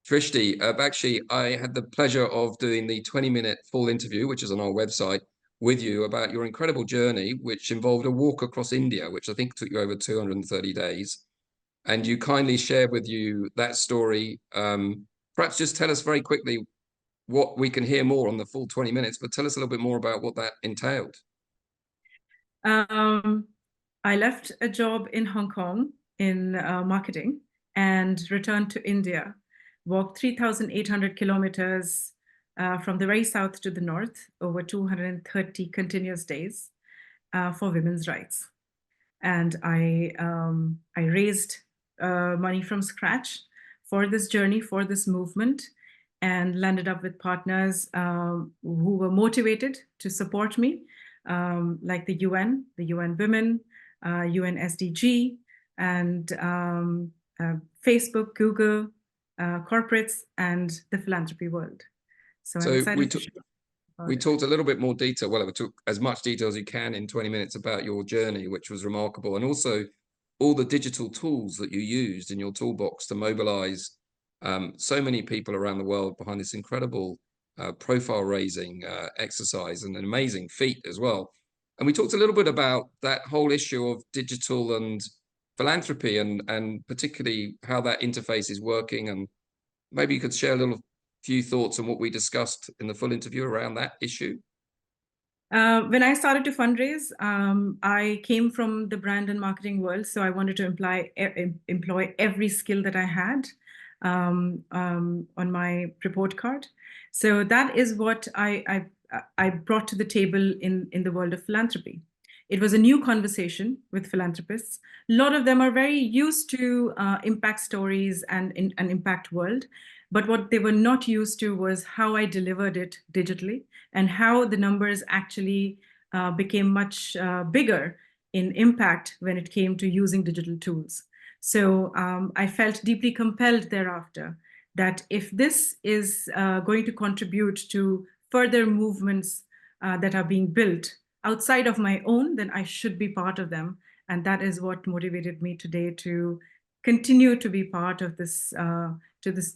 Srishti Bakshi, I had the pleasure of doing the 20-minute full interview, which is on our website, with you about your incredible journey, which involved a walk across India, which I think took you over 230 days. And you kindly shared with you that story. Perhaps just tell us very quickly what we can hear more on the full 20 minutes, but tell us a little bit more about what that entailed. I left a job in Hong Kong in marketing and returned to India, walked 3,800 kilometers from the very south to the north over 230 continuous days for women's rights. And I raised money from scratch for this journey, for this movement, and landed up with partners who were motivated to support me, like the UN Women, UN SDG, and Facebook, Google, corporates, and the philanthropy world. So I'm excited to share. We talked a little bit more detail, well, we took as much detail as you can in 20 minutes about your journey, which was remarkable, and also all the digital tools that you used in your toolbox to mobilize so many people around the world behind this incredible profile raising exercise, and an amazing feat as well. And we talked a little bit about that whole issue of digital and philanthropy, and particularly how that interface is working. And maybe you could share a few thoughts on what we discussed in the full interview around that issue. When I started to fundraise, I came from the brand and marketing world, so I wanted to employ every skill that I had on my report card. So that is what I brought to the table in the world of philanthropy. It was a new conversation with philanthropists. A lot of them are very used to impact stories and an impact world. But what they were not used to was how I delivered it digitally and how the numbers actually became much bigger in impact when it came to using digital tools. So I felt deeply compelled thereafter that if this is going to contribute to further movements that are being built outside of my own, then I should be part of them. And that is what motivated me today to continue to be part of this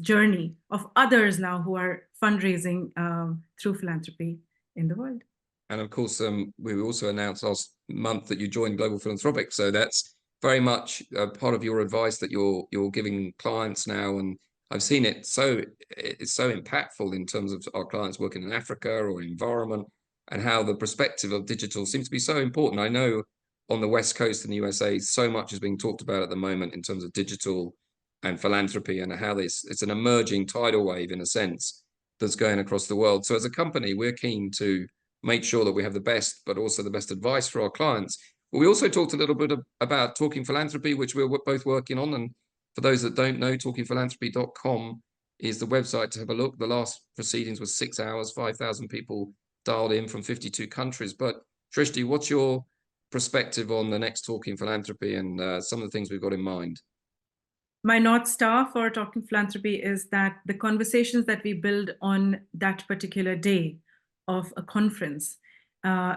journey of others now who are fundraising through philanthropy in the world. And of course, we also announced last month that you joined Global Philanthropic. So that's very much part of your advice that you're giving clients now. And I've seen it, so it's so impactful in terms of our clients working in Africa or environment, and how the perspective of digital seems to be so important. I know on the West Coast in the USA, so much is being talked about at the moment in terms of digital and philanthropy, and how it's an emerging tidal wave, in a sense, that's going across the world. So as a company, we're keen to make sure that we have the best, but also the best advice for our clients. But we also talked a little bit about Talking Philanthropy, which we're both working on. And for those that don't know, talkingphilanthropy.com is the website to have a look. The last proceedings was 6 hours, 5,000 people dialed in from 52 countries. But Srishti, what's your perspective on the next Talking Philanthropy and some of the things we've got in mind? My North Star for Talking Philanthropy is that the conversations that we build on that particular day of a conference,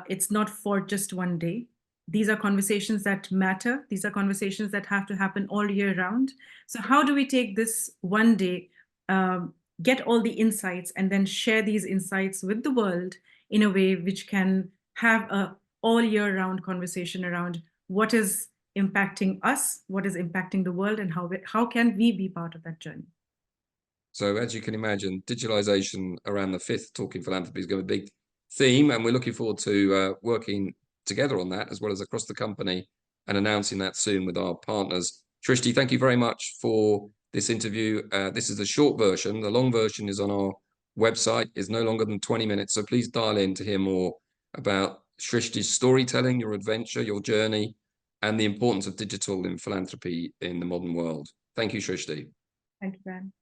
it's not for just one day. These are conversations that matter. These are conversations that have to happen all year round. So how do we take this one day, get all the insights, and then share these insights with the world in a way which can have a all year round conversation around what is impacting us, what is impacting the world, and how can we be part of that journey? So as you can imagine, digitalization around the 5th Talking Philanthropy is going to be a big theme, and we're looking forward to working together on that, as well as across the company, and announcing that soon with our partners. Srishti, thank you very much for this interview. This is the short version. The long version is on our website, is no longer than 20 minutes. So please dial in to hear more about Srishti's storytelling, your adventure, your journey, and the importance of digital in philanthropy in the modern world. Thank you, Srishti. Thank you, Ben.